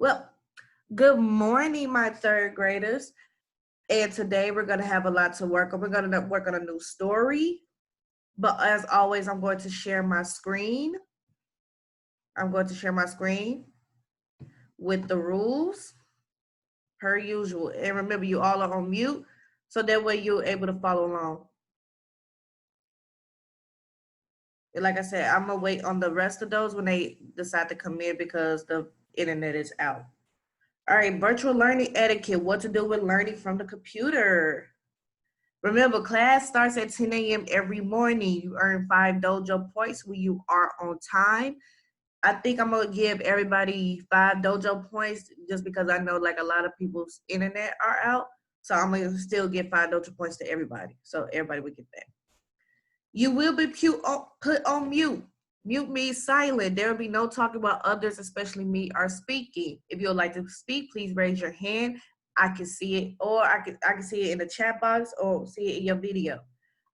Well, good morning, my third graders. And today we're going to have a lot to work on. We're going to work on a new story. But as always, I'm going to share my screen. I'm going to share my screen with the rules per usual. And remember, you all are on mute, so that way you're able to follow along. And like I said, I'm going to wait on the rest of those when they decide to come in because the internet is out. All right, virtual learning etiquette, what to do with learning from the computer. Remember, class starts at 10 a.m. every morning. You earn 5 dojo points when you are on time. I think I'm gonna give everybody 5 dojo points just because I know like a lot of people's internet are out. So I'm gonna still give 5 dojo points to everybody. So everybody will get that. You will be put on mute. Mute means silent. There will be no talking about others, especially me, are speaking. If you would like to speak, please raise your hand. I can see it, or I can see it in the chat box or see it in your video.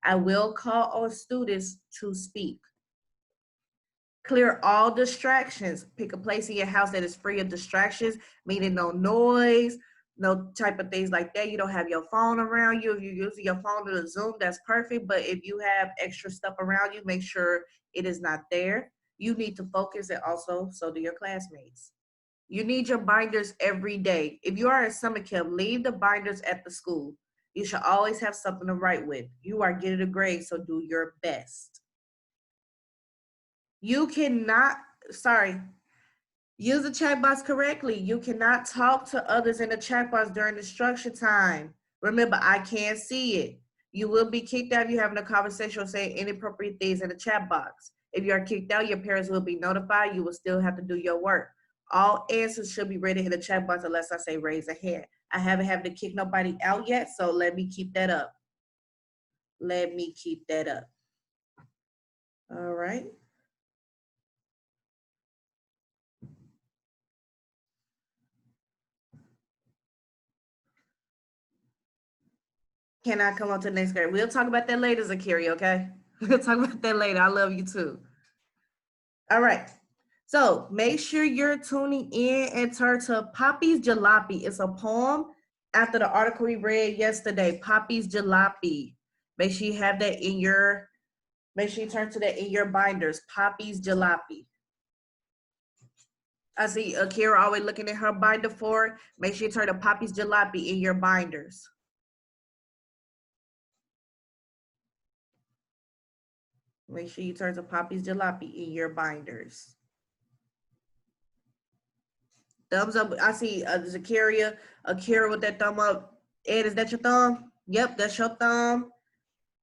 I will call on students to speak. Clear all distractions. Pick a place in your house that is free of distractions, meaning no noise, no type of things like that. You don't have your phone around you. If you're using your phone to Zoom, that's perfect. But if you have extra stuff around you, make sure it is not there. You need to focus, and also so do your classmates. You need your binders every day. If you are at summer camp, leave the binders at the school. You should always have something to write with. You are getting a grade, so do your best. You cannot, use the chat box correctly. You cannot talk to others in the chat box during instruction time. Remember, I can't see it. You will be kicked out if you're having a conversation or saying inappropriate things in the chat box. If you are kicked out, your parents will be notified. You will still have to do your work. All answers should be written in the chat box unless I say raise a hand. I haven't had to kick nobody out yet, so let me keep that up. Let me keep that up. All right. Can I come on to the next grade? We'll talk about that later, Zakiri, okay? We'll talk about that later. I love you too. All right. So make sure you're tuning in and turn to Poppy's Jalopy. It's a poem after the article we read yesterday, Poppy's Jalopy. Make sure you have that in your, make sure you turn to that in your binders, Poppy's Jalopy. I see Akira always looking at her binder for it. Make sure you turn to Poppy's Jalopy in your binders. Make sure you turn to Poppy's Jalopy in your binders. Thumbs up. I see Zakaria, Akira with that thumb up. Ed, is that your thumb? Yep, that's your thumb.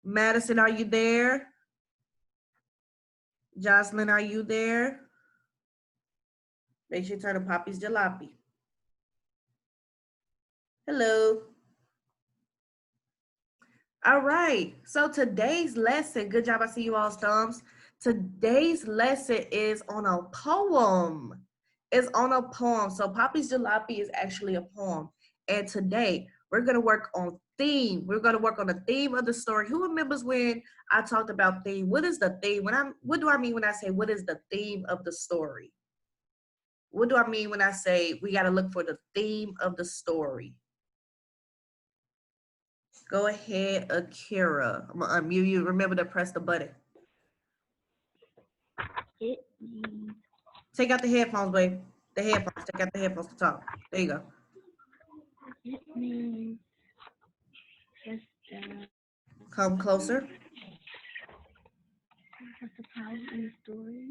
Madison, are you there? Jocelyn, are you there? Make sure you turn to Poppy's Jalopy. Hello. All right, so today's lesson, good job, I see you all's thumbs. Today's lesson is on a poem. It's on a poem. So Poppy's Jalopy is actually a poem. And today we're gonna work on theme. We're gonna work on the theme of the story. Who remembers when I talked about theme? What is the theme? What do I mean when I say what is the theme of the story? What do I mean when I say we gotta look for the theme of the story? Go ahead, Akira. I'm gonna unmute you. Remember to press the button. It means Take out the headphones, babe. The headphones. Take out the headphones to talk. There you go. it means just Come closer. what's the power in the story?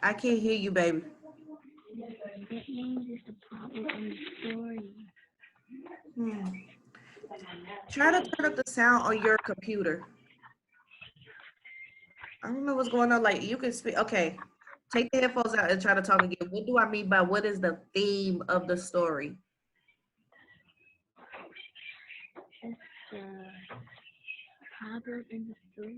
I can't hear you, baby. It means it's the power in the story. Try to turn up the sound on your computer. I don't know what's going on. Like you can speak. Okay. Take the headphones out and try to talk again. What do I mean by what is the theme of the story? It's the power in the story.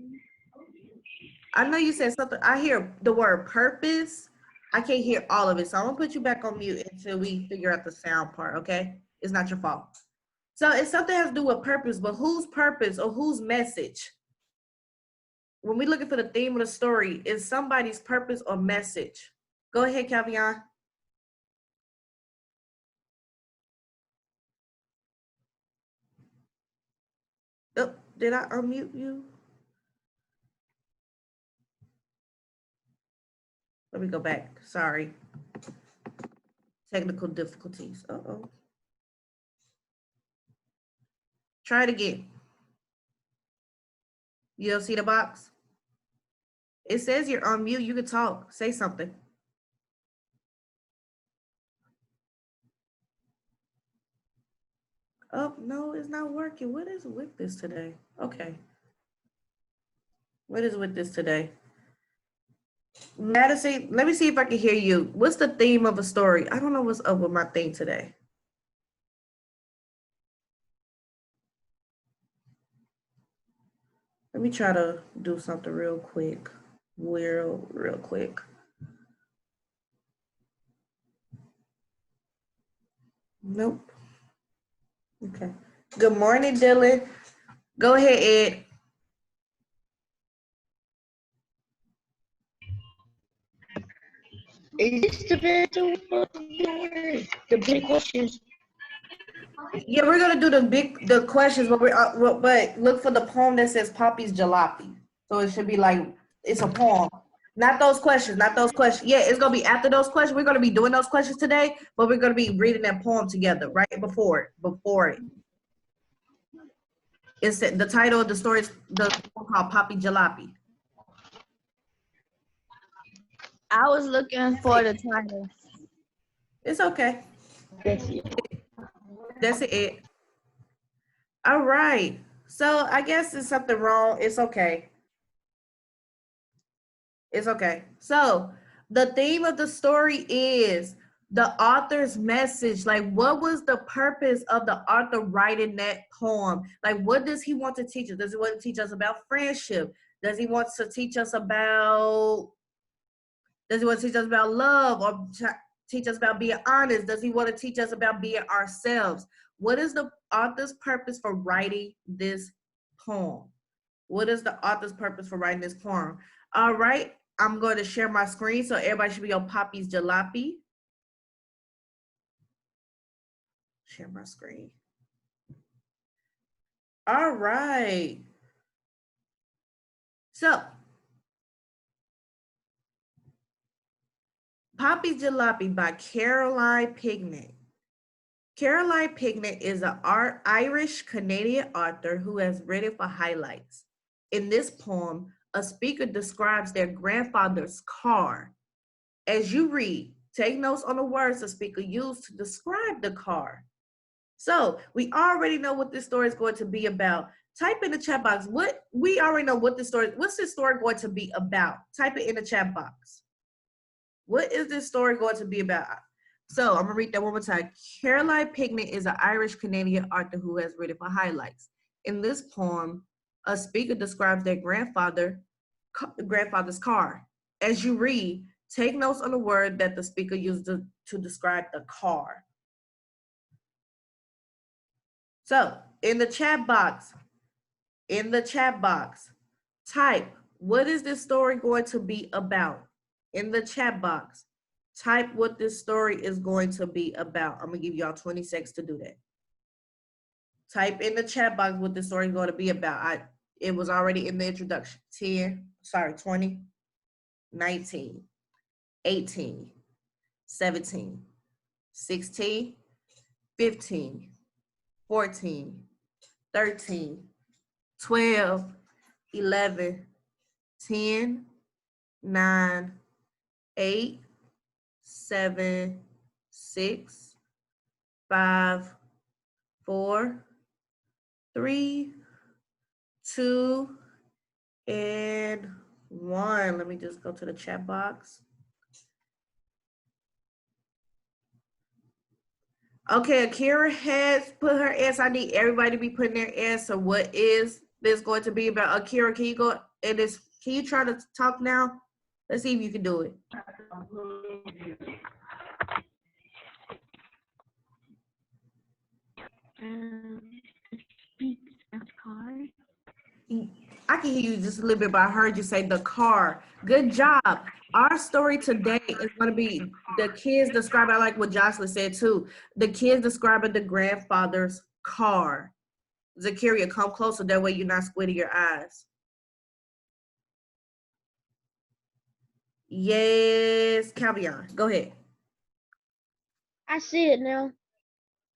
I know you said something. I hear the word purpose. I can't hear all of it. So I'm gonna put you back on mute until we figure out the sound part, okay? It's not your fault. So it's something that has to do with purpose, but whose purpose or whose message? When we're looking for the theme of the story, is somebody's purpose or message? Go ahead, Calvion. Did I unmute you? Let me go back. Sorry. Technical difficulties. Uh-oh. Try it again. You don't see the box? It says you're on mute. You can talk. Say something. Oh, no, it's not working. What is with this today? Okay. What is with this today? Madison, let me see if I can hear you. What's the theme of a story? I don't know what's up with my thing today. Let me try to do something real quick. Real quick. Nope. Okay. Good morning, Dylan. Go ahead, Ed. Is this the better the big questions? Yeah, we're gonna do the questions, but but look for the poem that says Poppy's Jalopy. So it should be like it's a poem. Not those questions, not those questions. Yeah, it's gonna be after those questions. We're gonna be doing those questions today, but we're gonna be reading that poem together right before it. Before it. It's the title of the story is the poem called Poppy Jalopy. I was looking for the title. It's okay. That's it. That's it. All right. So I guess there's something wrong. It's okay. It's okay. So the theme of the story is the author's message. Like, what was the purpose of the author writing that poem? Like, what does he want to teach us? Does he want to teach us about friendship? Does he want to teach us about, does he want to teach us about love or teach us about being honest? Does he want to teach us about being ourselves? What is the author's purpose for writing this poem? What is the author's purpose for writing this poem? All right, I'm going to share my screen so everybody should be on Poppy's Jalopy. Share my screen. All right. So, Poppy's Jalopy by Caroline Pignet. Caroline Pignet is an Irish-Canadian author who has written for Highlights. In this poem, a speaker describes their grandfather's car. As you read, take notes on the words the speaker used to describe the car. So we already know what this story is going to be about. Type in the chat box. We already know what this story, what's this story going to be about? Type it in the chat box. What is this story going to be about? So I'm gonna read that one more time. Caroline Pignet is an Irish-Canadian author who has written for Highlights. In this poem, a speaker describes their grandfather's car. As you read, take notes on the word that the speaker used to describe the car. So in the chat box, type, what is this story going to be about? In the chat box, type what this story is going to be about. I'm gonna give y'all 20 seconds to do that. Type in the chat box what this story is going to be about. It was already in the introduction. 20, 19, 18, 17, 16, 15, 14, 13, 12, 11, 10, 9, 8, 7, 6, 5, 4, 3, 2, and 1. Let me just go to the chat box. Okay, Akira has put her answer. I need everybody to be putting their answer. What is this going to be about? Akira, can you go and can you try to talk now? Let's see if you can do it. Car. I can hear you just a little bit, but I heard you say the car. Good job. Our story today is going to be the kids describing, I like what Jocelyn said too, the kids describing the grandfather's car. Zakaria, come closer. That way you're not squinting your eyes. Yes, Calvion, go ahead. I see it now.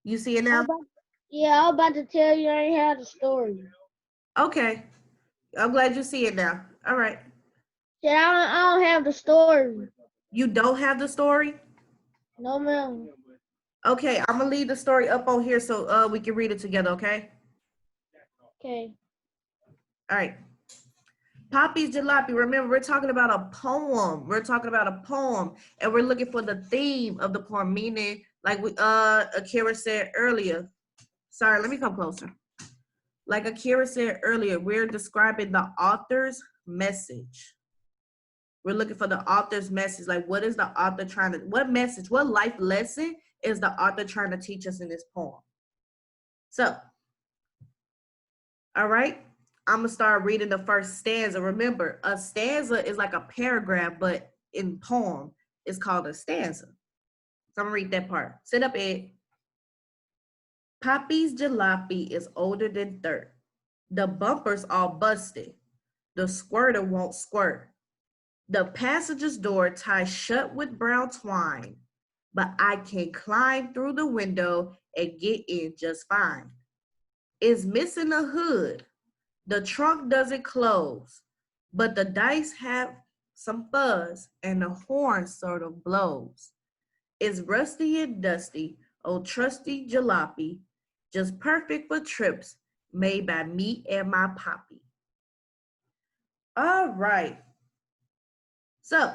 You see it I now? was about- yeah, I was about to tell you I ain't had the story. Okay. I'm glad you see it now. All right. Yeah, I don't have the story. You don't have the story? No, ma'am. Okay, I'm gonna leave the story up on here so we can read it together, okay? Okay. All right. Poppy's Jalopy. Remember, we're talking about a poem. We're talking about a poem, and we're looking for the theme of the poem, meaning, like Akira said earlier. Sorry, let me come closer. Like Akira said earlier, we're describing the author's message. We're looking for the author's message. Like, what is the author trying to, what message, what life lesson is the author trying to teach us in this poem? So, all right, I'm gonna start reading the first stanza. Remember, a stanza is like a paragraph, but in poem, it's called a stanza. So I'm gonna read that part. Sit up, Ed. Poppy's jalopy is older than dirt. The bumper's all busted. The squirter won't squirt. The passenger's door ties shut with brown twine, but I can climb through the window and get in just fine. It's missing a hood. The trunk doesn't close, but the dice have some fuzz and the horn sort of blows. It's rusty and dusty, old trusty jalopy, just perfect for trips made by me and my poppy. All right. So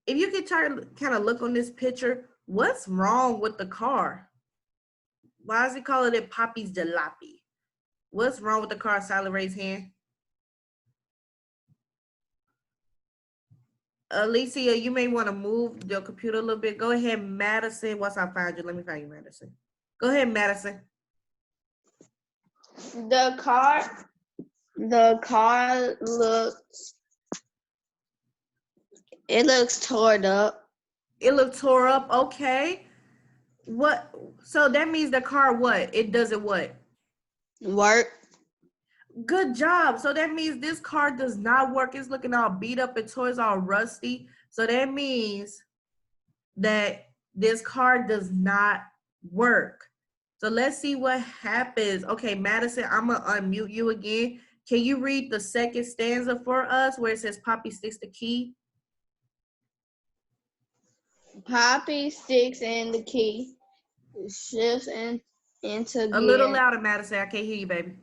if you could kind of look on this picture, what's wrong with the car? Why is it calling it Poppy's Jalopy? What's wrong with the car? Silent raise hand. Alicia, you may want to move your computer a little bit. Go ahead, Madison. Once I find you, let me find you, Madison. Go ahead, Madison. The car looks torn up. It looked tore up. Okay. What? So that means the car what? It doesn't what? Work. Good job. So that means this car does not work. It's looking all beat up and toys all rusty. So that means that this car does not work. So let's see what happens. Okay, Madison, I'm gonna unmute you again. Can you read the second stanza for us where it says Poppy sticks the key? Poppy sticks in the key, shifts into A little gear. louder, Madison. I can't hear you, baby.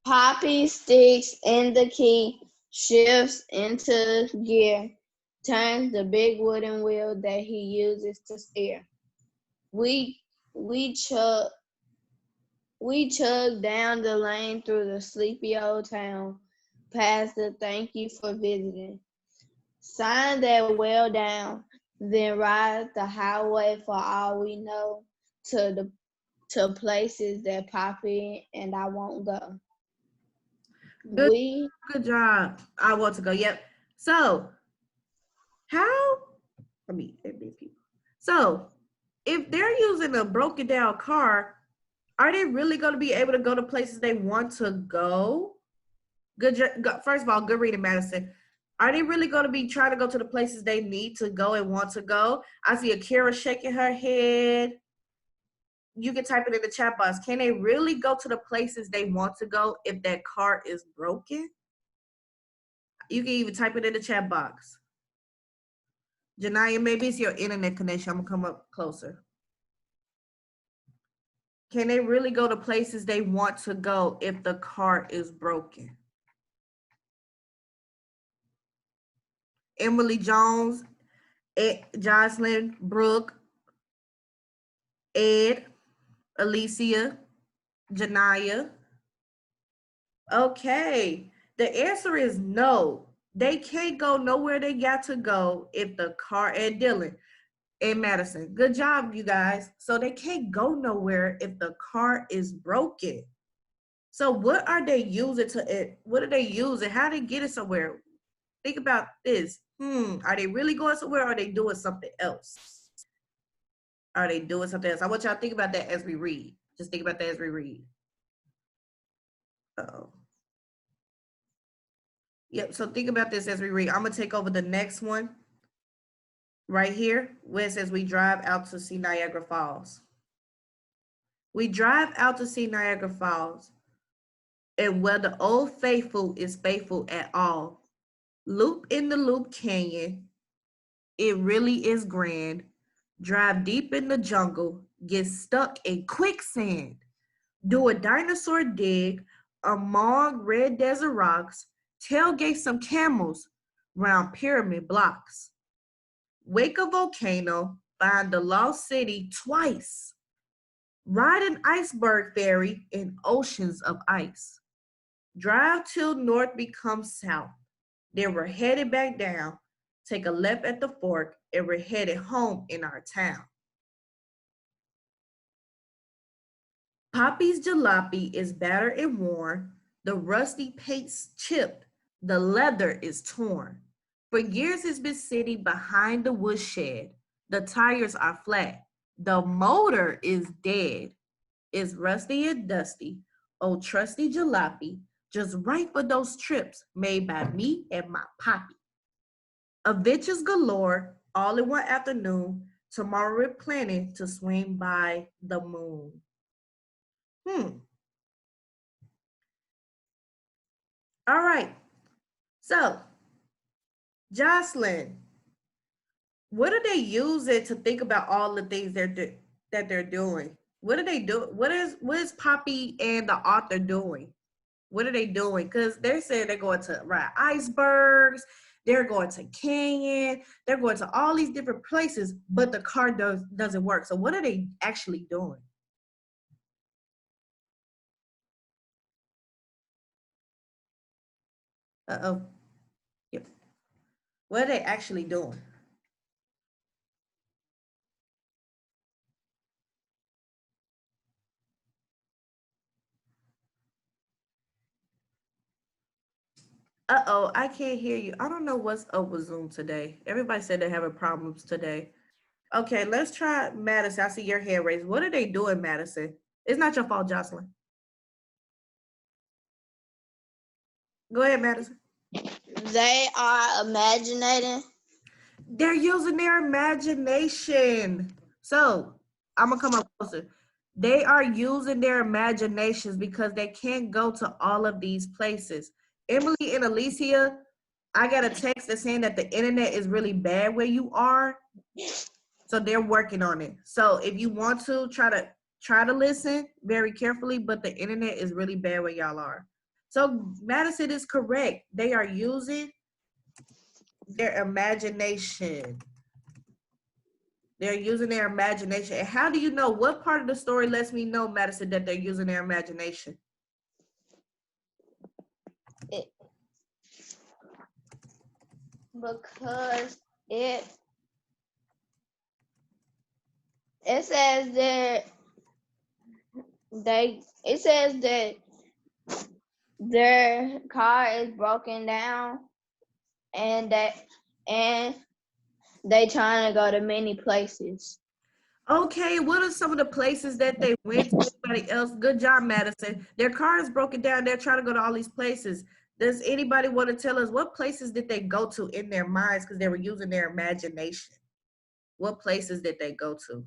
Poppy sticks in the key, shifts into gear, turns the big wooden wheel that he uses to steer. We chug down the lane through the sleepy old town, past the thank you for visiting. Sign that well down, then ride the highway for all we know to places that Poppy and I won't go. Good job. I want to go. Yep. So so if they're using a broken down car, are they really going to be able to go to places they want to go? First of all, good reading, Madison. Are they really going to be trying to go to the places they need to go and want to go? I see Akira shaking her head. You can type it in the chat box. Can they really go to the places they want to go if that car is broken? You can even type it in the chat box. Janaya, maybe it's your internet connection. I'm gonna come up closer. Can they really go to places they want to go if the car is broken? Emily Jones, Jocelyn, Brooke, Ed, Alicia, Janaya. Okay, the answer is no. They can't go nowhere they got to go if the car, and Dylan and Madison, good job, you guys. So they can't go nowhere if the car is broken. So what are they using what are they using? How do they get it somewhere? Think about this. Are they really going somewhere or are they doing something else? Are they doing something else? I want y'all to think about that as we read. Just think about that as we read. Uh-oh. Yep, so think about this as we read. I'm gonna take over the next one right here, where it says we drive out to see Niagara Falls. We drive out to see Niagara Falls, and where the old faithful is faithful at all. Loop in the Loop Canyon, it really is grand. Drive deep in the jungle, get stuck in quicksand. Do a dinosaur dig among red desert rocks, tailgate some camels round pyramid blocks. Wake a volcano, find the lost city twice. Ride an iceberg ferry in oceans of ice. Drive till north becomes south. Then we're headed back down. Take a left at the fork and we're headed home in our town. Poppy's jalopy is battered and worn. The rusty paint's chipped. The leather is torn. For years it's been sitting behind the woodshed. The tires are flat. The motor is dead. It's rusty and dusty. Old trusty jalopy, just right for those trips made by me and my poppy. Adventures galore, all in one afternoon. Tomorrow we're planning to swing by the moon. All right. So, Jocelyn, what do they use it to think about all the things that they're doing? What do they do? What is Poppy and the author doing? What are they doing? Because they're saying they're going to ride icebergs, they're going to canyon, they're going to all these different places, but the car doesn't work. So what are they actually doing? Uh-oh. Yep. What are they actually doing? Uh-oh, I can't hear you. I don't know what's up with Zoom today. Everybody said they're having problems today. Okay, let's try Madison. I see your hand raised. What are they doing, Madison? It's not your fault, Jocelyn. Go ahead, Madison. They are imaginating. They're using their imagination. So I'm gonna come up closer. They are using their imaginations because they can't go to all of these places. Emily and Alicia, I got a text that's saying that the internet is really bad where you are. So they're working on it. So if you want to try to listen very carefully, but the internet is really bad where y'all are. So Madison is correct. They are using their imagination. They're using their imagination. And how do you know? What part of the story lets me know, Madison, that they're using their imagination? Because it says that it says that their car is broken down and they trying to go to many places. Okay, what are some of the places that they went to? Anybody else? Good job, Madison. Their car is broken down. They're trying to go to all these places. Does anybody want to tell us what places did they go to in their minds because they were using their imagination? What places did they go to?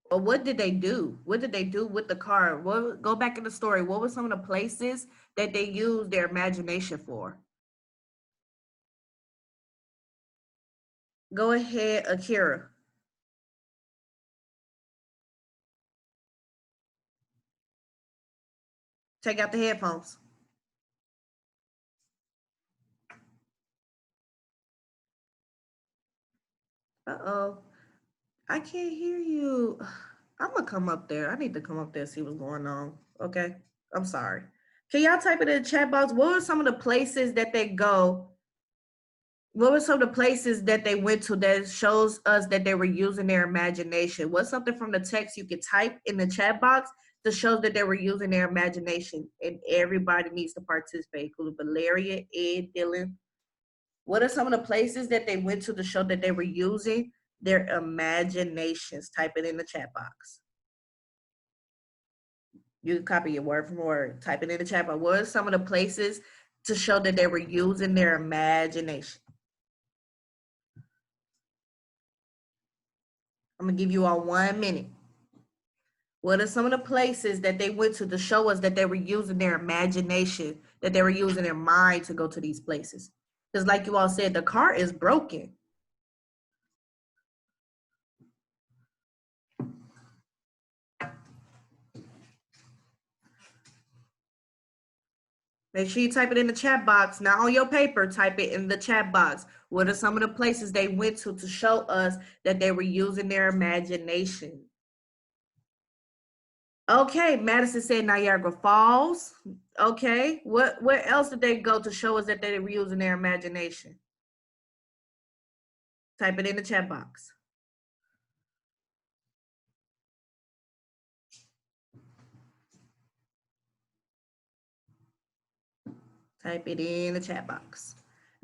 Or what did they do? What did they do with the car? Go back in the story. What were some of the places that they used their imagination for? Go ahead, Akira. Take out the headphones. Uh-oh. I can't hear you. I'm gonna come up there. I need to come up there and see what's going on. Okay. I'm sorry. Can y'all type it in the chat box? What were some of the places that they go? What were some of the places that they went to that shows us that they were using their imagination? What's something from the text you could type in the chat box to show that they were using their imagination? And everybody needs to participate, including Valeria, Ed, Dylan. What are some of the places that they went to show that they were using their imaginations? Type it in the chat box. You can copy it word for word. Type it in the chat. But what are some of the places to show that they were using their imagination? I'm gonna give you all 1 minute. What are some of the places that they went to show us that they were using their imagination, that they were using their mind to go to these places? Because like you all said, the car is broken. Make sure you type it in the chat box, not on your paper, type it in the chat box. What are some of the places they went to show us that they were using their imagination? Okay, Madison said Niagara Falls. Okay, where else did they go to show us that they were using their imagination? Type it in the chat box. Type it in the chat box.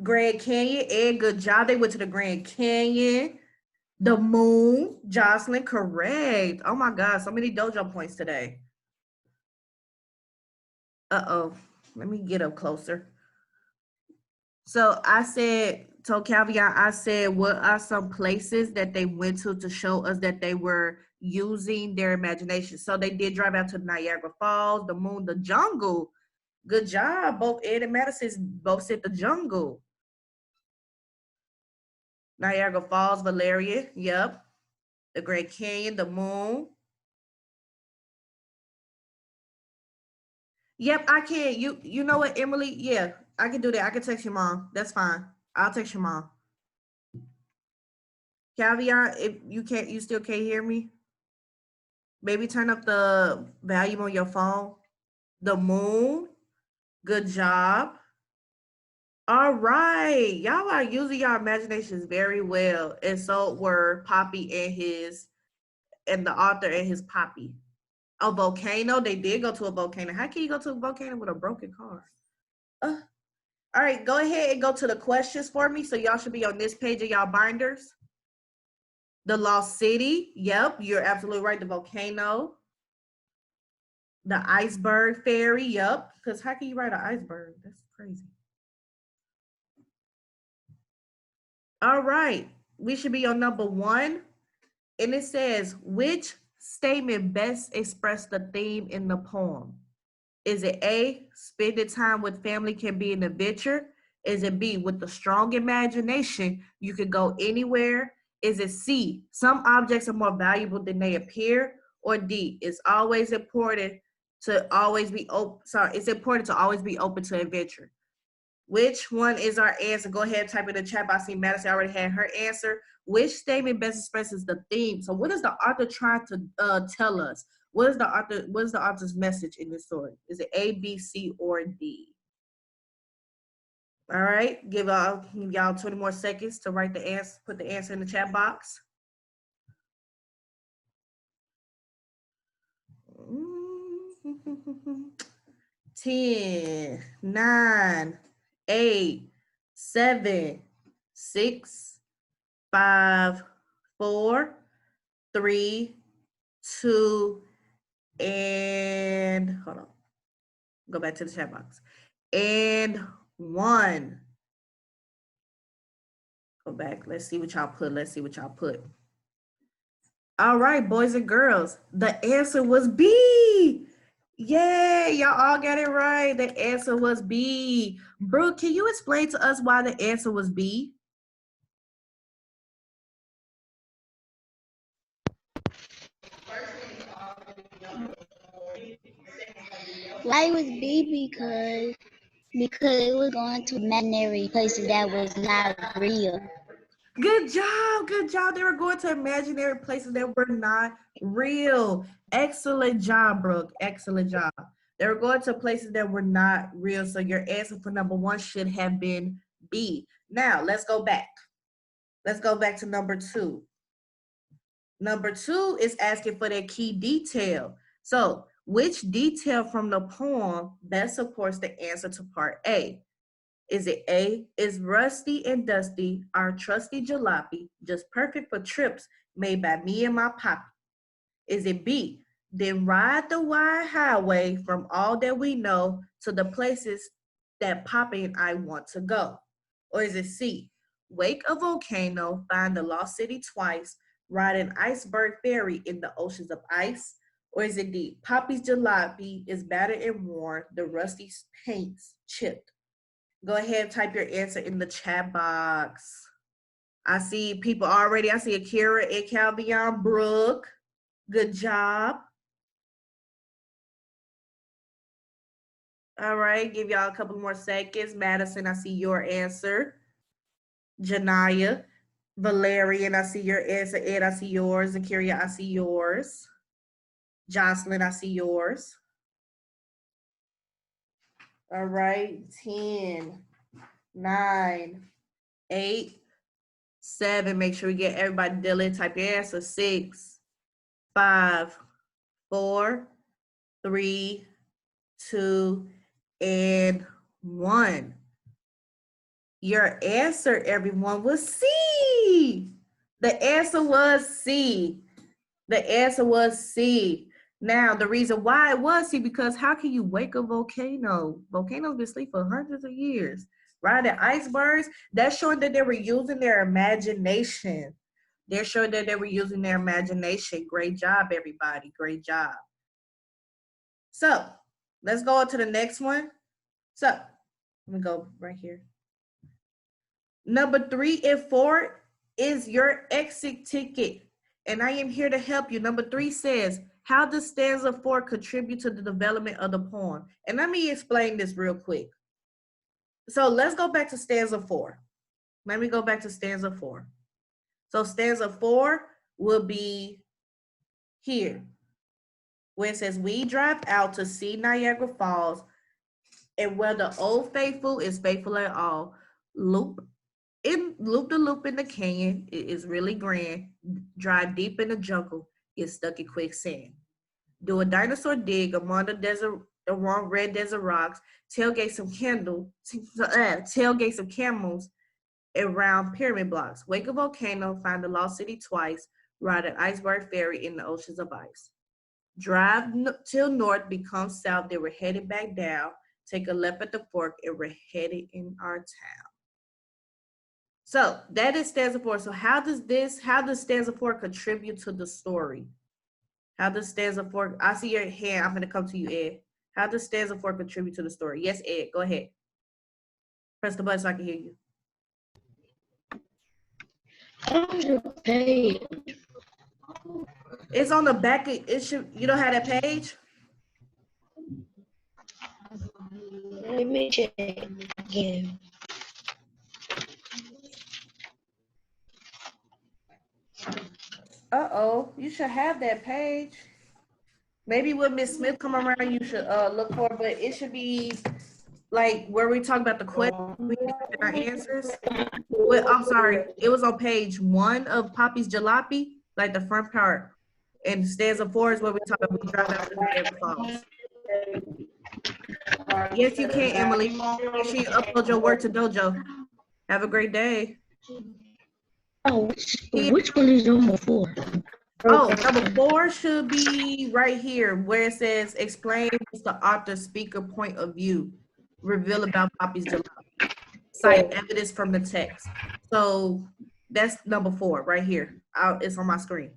Grand Canyon, Ed, good job. They went to the Grand Canyon. The moon, Jocelyn, correct. Oh my God, so many dojo points today. Uh-oh, let me get up closer. So I said, told Calvion, I said, what are some places that they went to show us that they were using their imagination? So they did drive out to Niagara Falls, the moon, the jungle. Good job. Both Ed and Madison both said the jungle. Niagara Falls, Valeria. Yep. The Great Canyon, the moon. Yep, I can. You know what, Emily? Yeah, I can do that. I can text your mom. That's fine. I'll text your mom. Caveat, if you still can't hear me, maybe turn up the volume on your phone. The moon. Good job. All right. Y'all are using your imaginations very well. And so were Poppy and the author and his Poppy. A volcano. They did go to a volcano. How can you go to a volcano with a broken car? All right, go ahead and go to the questions for me. So y'all should be on this page of y'all binders. The Lost City. Yep, you're absolutely right. The volcano. The iceberg ferry. Yep. Because how can you write an iceberg? That's crazy. All right. We should be on number 1. And it says, which statement best expressed the theme in the poem? Is it A, spending time with family can be an adventure? Is it B, with a strong imagination, you can go anywhere? Is it C, some objects are more valuable than they appear? Or D, it's important to always be open to adventure. Which one is our answer? Go ahead and type in the chat box. I see Madison already had her answer. Which statement best expresses the theme? So what is the author trying to tell us? What is the author's message in this story? Is it A, B, C, or D? All right, give y'all 20 more seconds to write the answer, put the answer in the chat box. 10, 9, 8, 7, 6, 5, 4, 3, 2, and hold on. Go back to the chat box. And 1. Go back. Let's see what y'all put. All right, boys and girls. The answer was B. Yay, y'all all got it right. The answer was B. Brooke, can you explain to us why the answer was B? Why it was B? Because it was going to imaginary places that was not real. Good job. They were going to imaginary places that were not real. Excellent job, Brooke. Excellent job. They were going to places that were not real. So your answer for number 1 should have been B. Now, let's go back. Let's go back to number 2. Number 2 is asking for that key detail. So, which detail from the poem best supports the answer to part A? Is it A, is Rusty and Dusty, our trusty jalopy, just perfect for trips made by me and my poppy? Is it B, Then ride the wide highway from all that we know to the places that Poppy and I want to go? Or is it C, wake a volcano, find the lost city twice, ride an iceberg ferry in the oceans of ice? Or is it D, Poppy's jalopy is battered and worn, the rusty paint's chipped? Go ahead and type your answer in the chat box. I see people already. I see Akira and Calvion Brooke. Good job. All right, give y'all a couple more seconds. Madison, I see your answer. Janaya, Valerian, I see your answer. Ed, I see yours. Akira, I see yours. Jocelyn, I see yours. All right, 10, 9, 8, 7. Make sure we get everybody Dylan. Type your answer. 6, 5, 4, 3, 2, and 1. Your answer, everyone, was C. The answer was C. The answer was C. Now, the reason why it was C, because how can you wake a volcano? Volcanoes been asleep for hundreds of years. Riding icebergs, that's showing that they were using their imagination. They're showing that they were using their imagination. Great job, everybody. Great job. So, let's go on to the next one. So, let me go right here. Number 3 and 4 is your exit ticket, and I am here to help you. Number 3 says, how does stanza 4 contribute to the development of the poem? And let me explain this real quick. So let's go back to stanza 4. Let me go back to stanza 4. So stanza 4 will be here, where it says, we drive out to see Niagara Falls, and where the old faithful is faithful at all. Loop the loop in the canyon. It is really grand. Drive deep in the jungle. Get stuck in quicksand. Do a dinosaur dig among the desert, the warm red desert rocks. Tailgate some camels around pyramid blocks. Wake a volcano. Find the lost city twice. Ride an iceberg ferry in the oceans of ice. Drive till north, become south. They were headed back down. Take a left at the fork, and we're headed in our town. So that is stanza 4. So how does stanza 4 contribute to the story? How does stanza 4, I see your hand, I'm gonna come to you, Ed. How does stanza 4 contribute to the story? Yes, Ed, go ahead. Press the button so I can hear you. It's on the back, you don't have that page? Let me check again. Uh-oh, you should have that page. Maybe when Miss Smith come around, you should look for it, but it should be like where we talk about the questions, we give our answers. Well, I'm sorry, it was on page 1 of Poppy's Jalopy, like the front part. And stanza 4 is where we talk about we drive out to Niagara Falls. Yes, you can, Emily. Make sure you upload your work to Dojo. Have a great day. Oh, which one is number 4? Oh, number 4 should be right here where it says explain what's the author's speaker point of view. Reveal about Poppy's Jalopy. Cite evidence from the text. So that's number 4 right here. It's on my screen.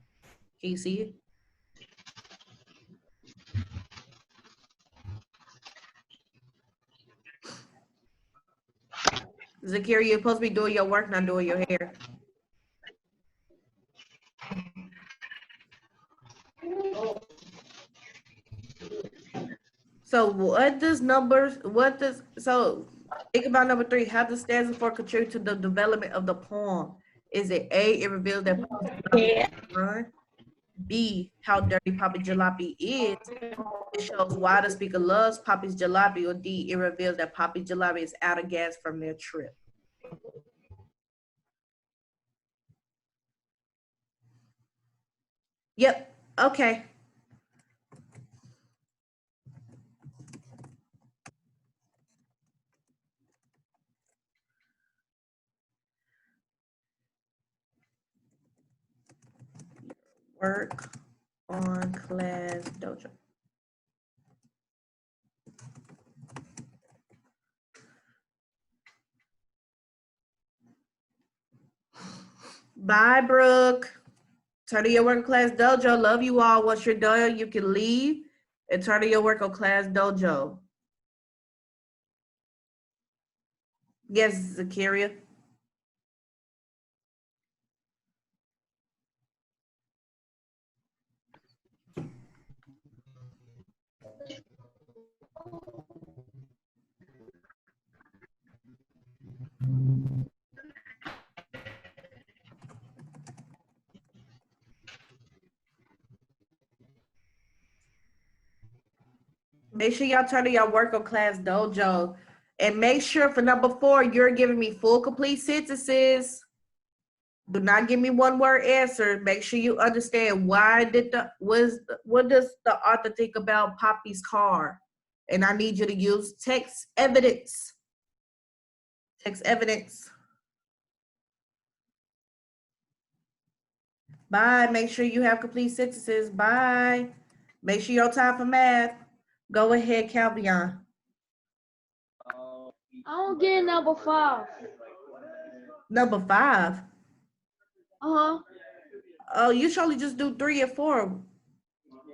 Can you see it? Zakira, you're supposed to be doing your work, not doing your hair. So think about number 3. How does stanza 4 contribute to the development of the poem? Is it A, it reveals that run? B, how dirty Poppy Jalopy is. It shows why the speaker loves Poppy's Jalopy. Or D, it reveals that Poppy Jalopy is out of gas from their trip. Yep, okay. Work. on Class Dojo. Bye, Brooke. Turn to your work on Class Dojo. Love you all. Once you're done, you can leave and turn to your work on Class Dojo. Yes, Zakaria. Make sure y'all turn to your work on Class Dojo. And make sure for number 4, you're giving me full complete sentences. Do not give me one word answer. Make sure you understand what does the author think about Poppy's car? And I need you to use text evidence. Text evidence. Bye. Make sure you have complete sentences. Bye. Make sure you're on time for math. Go ahead, Calvion. I don't get number 5. Number 5. Uh-huh. Oh, you surely just do 3 and 4.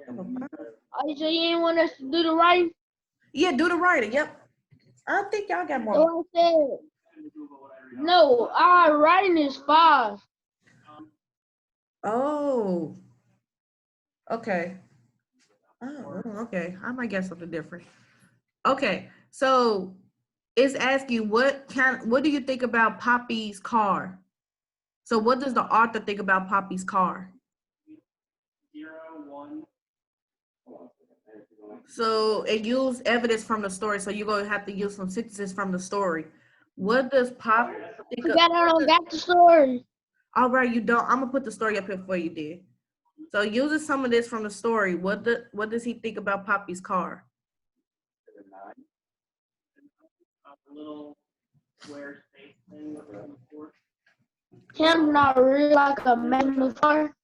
Number 5. Oh, so you ain't want us to do the writing? Yeah, do the writing. Yep. I think y'all got more. So I said, no, our writing is 5. Oh. Okay. Oh, okay. I might get something different. Okay. So it's asking what do you think about Poppy's car? So what does the author think about Poppy's car? 0, 1. So it used evidence from the story. So you're going to have to use some sentences from the story. What does Pop think of? Forgot I don't got the story. All right, you don't. I'm gonna put the story up here for you, dear. So using some of this from the story, what does he think about Poppy's car? A little square space thing with the board. Cam's not really like a magnifier.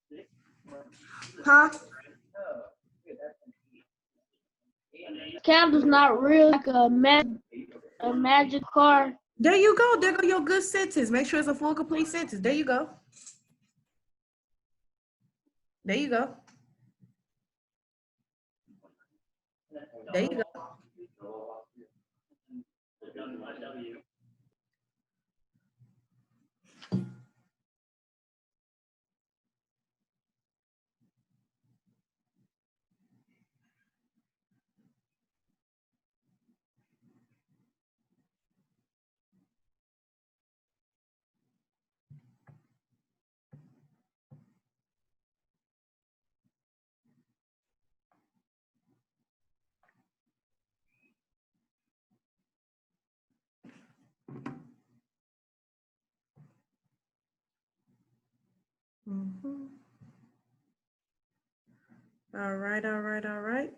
Huh? Camp is not really like a magic car. There you go. There go your good sentence. Make sure it's a full, complete sentence. There you go. There you go. There you go. Mhm. All right, all right, all right.